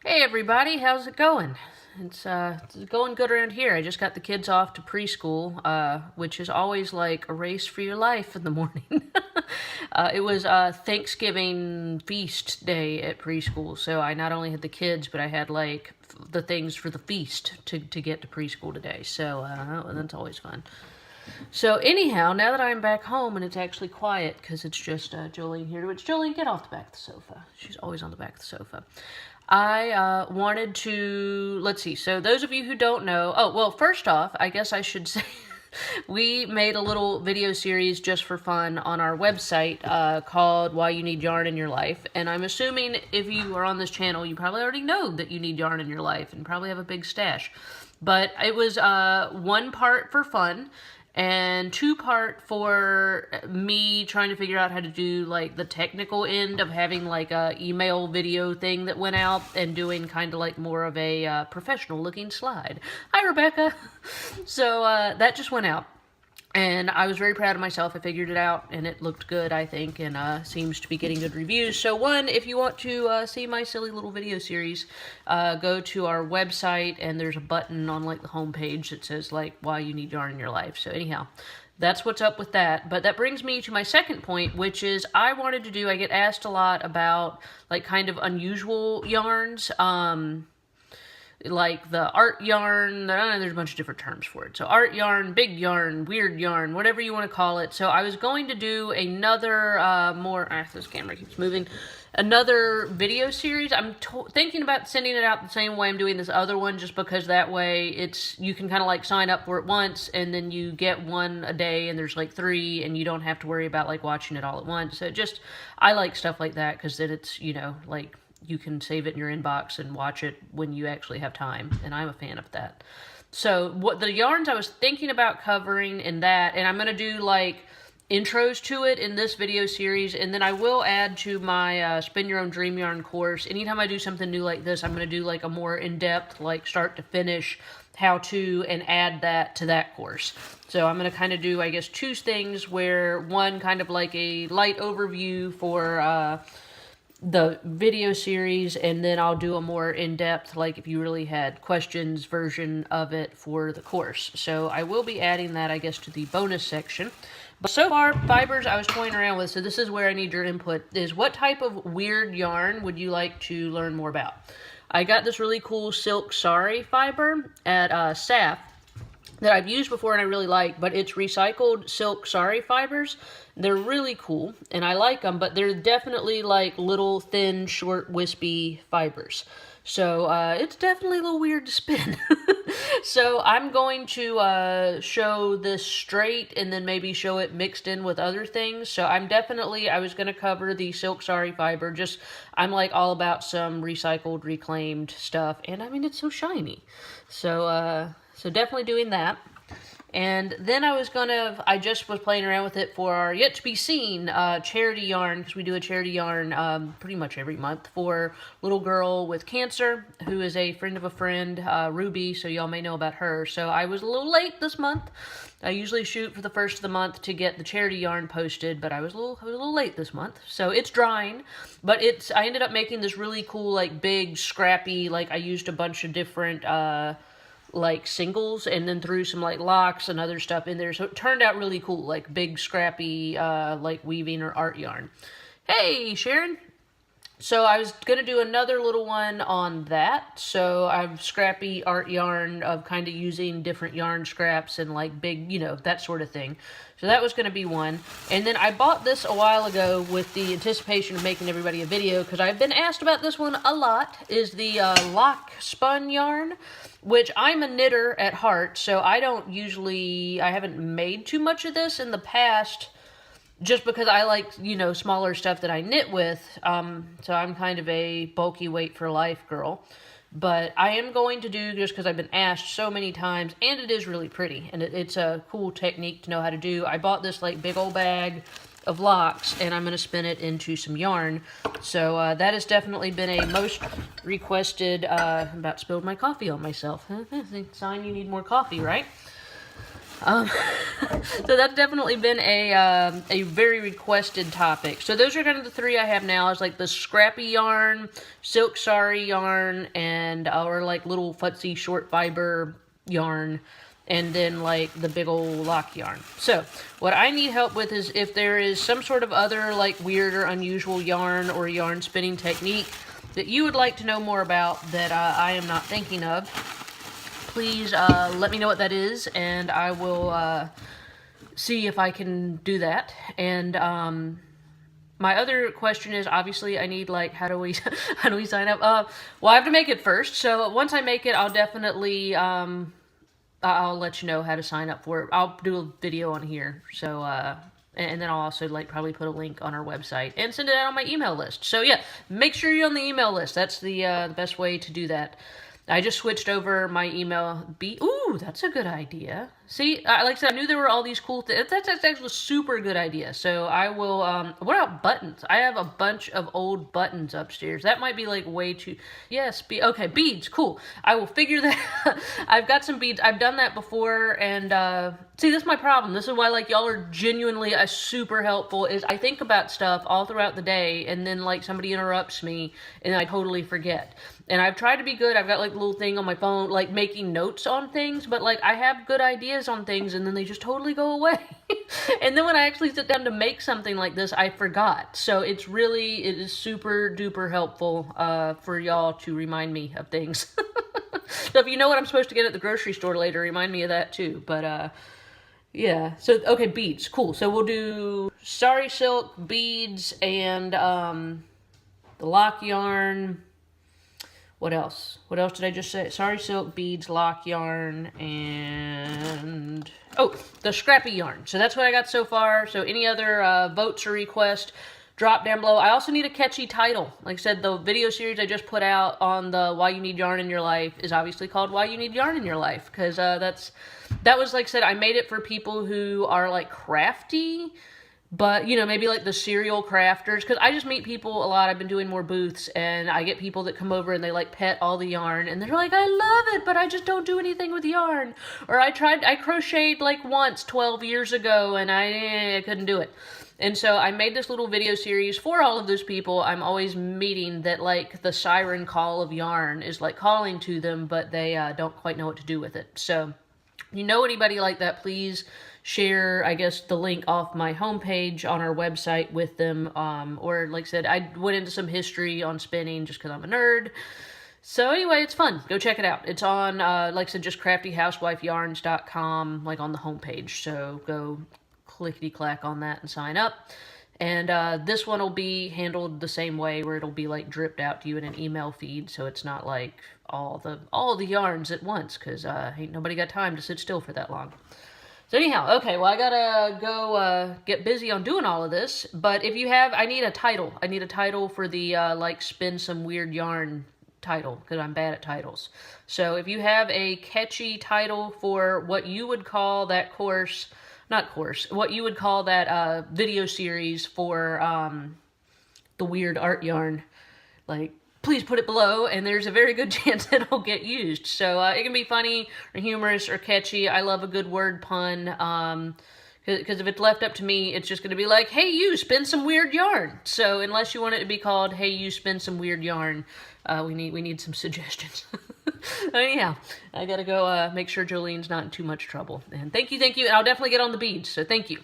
Hey everybody, how's it going? It's going good around here. I just got the kids off to preschool, which is always like a race for your life in the morning. It was Thanksgiving feast day at preschool, so I not only had the kids, but I had like the things for the feast to get to preschool today. So that's always fun. So anyhow, now that I'm back home and it's actually quiet because it's just Jolene here, which Jolene, get off the back of the sofa. She's always on the back of the sofa. I wanted to, let's see, so those of you who don't know, oh, well, first off, I guess I should say, we made a little video series just for fun on our website called Why You Need Yarn in Your Life. And I'm assuming if you are on this channel, you probably already know that you need yarn in your life and probably have a big stash. But it was one part for fun and two-part for me trying to figure out how to do like the technical end of having like a email video thing that went out and doing kind of like more of a professional looking slide. Hi Rebecca. So that just went out. And I was very proud of myself. I figured it out, and it looked good, I think, and seems to be getting good reviews. So, one, if you want to see my silly little video series, go to our website, and there's a button on, like, the homepage that says, like, why you need yarn in your life. So, anyhow, that's what's up with that. But that brings me to my second point, which is I wanted to do, I get asked a lot about, like, kind of unusual yarns, like the art yarn, there's a bunch of different terms for it. So art yarn, big yarn, weird yarn, whatever you want to call it. So I was going to do another this camera keeps moving, another video series. I'm thinking about sending it out the same way I'm doing this other one, just because that way you can kind of like sign up for it once and then you get one a day and there's like 3 and you don't have to worry about like watching it all at once. So I like stuff like that because then it's, like, you can save it in your inbox and watch it when you actually have time, and I'm a fan of that. So what the yarns I was thinking about covering in that, and I'm going to do like intros to it in this video series, and then I will add to my Spin Your Own Dream Yarn course. Anytime I do something new like this, I'm going to do like a more in-depth, like start to finish how to, and add that to that course. So I'm going to kind of do, I guess, 2 things where one kind of like a light overview for the video series, and then I'll do a more in-depth, like if you really had questions version of it for the course. So I will be adding that, I guess, to the bonus section. But so far, fibers I was toying around with, so this is where I need your input, is what type of weird yarn would you like to learn more about? I got this really cool silk sari fiber at SAF that I've used before and I really like, but it's recycled silk sari fibers. They're really cool, and I like them, but they're definitely like little, thin, short, wispy fibers. So it's definitely a little weird to spin. So I'm going to show this straight and then maybe show it mixed in with other things. So I was going to cover the silk sari fiber. I'm like all about some recycled, reclaimed stuff. And I mean, it's so shiny. So definitely doing that. And then I just was playing around with it for our yet-to-be-seen charity yarn, because we do a charity yarn pretty much every month for a little girl with cancer, who is a friend of a friend, Ruby, so y'all may know about her. So I was a little late this month. I usually shoot for the first of the month to get the charity yarn posted, but I was a little late this month. So it's drying, but I ended up making this really cool, like, big, scrappy, like, I used a bunch of different like singles and then threw some like locks and other stuff in there, so it turned out really cool, like big scrappy like weaving or art yarn. Hey Sharon. So I was going to do another little one on that. So I've scrappy art yarn of kind of using different yarn scraps and like big, that sort of thing. So that was going to be one. And then I bought this a while ago with the anticipation of making everybody a video, because I've been asked about this one a lot, is the lock spun yarn, which I'm a knitter at heart. So I haven't made too much of this in the past, just because I like, smaller stuff that I knit with. So I'm kind of a bulky weight for life girl. But I am going to do, just because I've been asked so many times, and it is really pretty, and it's a cool technique to know how to do. I bought this like big old bag of locks, and I'm going to spin it into some yarn. So that has definitely been a most requested, I'm about to spill my coffee on myself. Sign you need more coffee, right? So that's definitely been a very requested topic. So those are kind of the three I have now. Is like the scrappy yarn, silk sari yarn, and or like little futzy short fiber yarn, and then like the big old lock yarn. So what I need help with is if there is some sort of other like weird or unusual yarn or yarn spinning technique that you would like to know more about that I am not thinking of, please let me know what that is, and I will see if I can do that. And my other question is, obviously, I need, like, how do we sign up? Well, I have to make it first. So once I make it, I'll definitely I'll let you know how to sign up for it. I'll do a video on here. So and then I'll also like probably put a link on our website and send it out on my email list. So yeah, make sure you're on the email list. That's the best way to do that. I just switched over my email. Ooh, that's a good idea. See, like I said, I knew there were all these cool things. That's actually a super good idea. So I will, what about buttons? I have a bunch of old buttons upstairs. That might be like way too, yes, okay, beads, cool. I will figure that, I've got some beads. I've done that before, and see, this is my problem. This is why like y'all are genuinely super helpful, is I think about stuff all throughout the day, and then like somebody interrupts me, and I totally forget. And I've tried to be good. I've got like a little thing on my phone, like making notes on things, but like I have good ideas on things and then they just totally go away. And then when I actually sit down to make something like this, I forgot. So it is super duper helpful for y'all to remind me of things. So if you know what I'm supposed to get at the grocery store later, remind me of that too. But yeah, so okay, beads, cool. So we'll do sari silk, beads, and the lock yarn. What else? What else did I just say? Sari silk, beads, lock yarn, and oh, the scrappy yarn. So that's what I got so far. So any other votes or requests, drop down below. I also need a catchy title. Like I said, the video series I just put out on the Why You Need Yarn in Your Life is obviously called Why You Need Yarn in Your Life, because that was, like I said, I made it for people who are like crafty, but, you know, maybe like the serial crafters, because I just meet people a lot. I've been doing more booths, and I get people that come over and they like pet all the yarn, and they're like, I love it, but I just don't do anything with yarn. Or I crocheted like once 12 years ago, and I couldn't do it. And so I made this little video series for all of those people I'm always meeting that like the siren call of yarn is like calling to them, but they don't quite know what to do with it. So if you know anybody like that, please share, I guess, the link off my homepage on our website with them. Or like I said, I went into some history on spinning just because I'm a nerd. So anyway, it's fun. Go check it out. It's on, like I said, just craftyhousewifeyarns.com, like on the homepage. So go clickety-clack on that and sign up. And this one will be handled the same way, where it'll be like dripped out to you in an email feed, so it's not like all the yarns at once, because ain't nobody got time to sit still for that long. So anyhow, okay, well, I gotta go get busy on doing all of this, but if you have, I need a title. I need a title for the, like, spin some weird yarn title, because I'm bad at titles. So if you have a catchy title for what you would call that what you would call that video series for the weird art yarn, like, please put it below, and there's a very good chance it'll get used. So it can be funny or humorous or catchy. I love a good word pun, because if it's left up to me, it's just going to be like, hey, you, spin some weird yarn. So unless you want it to be called, hey, you, spin some weird yarn, we need some suggestions. Anyhow, I got to go make sure Jolene's not in too much trouble. And thank you, and I'll definitely get on the beads, so thank you.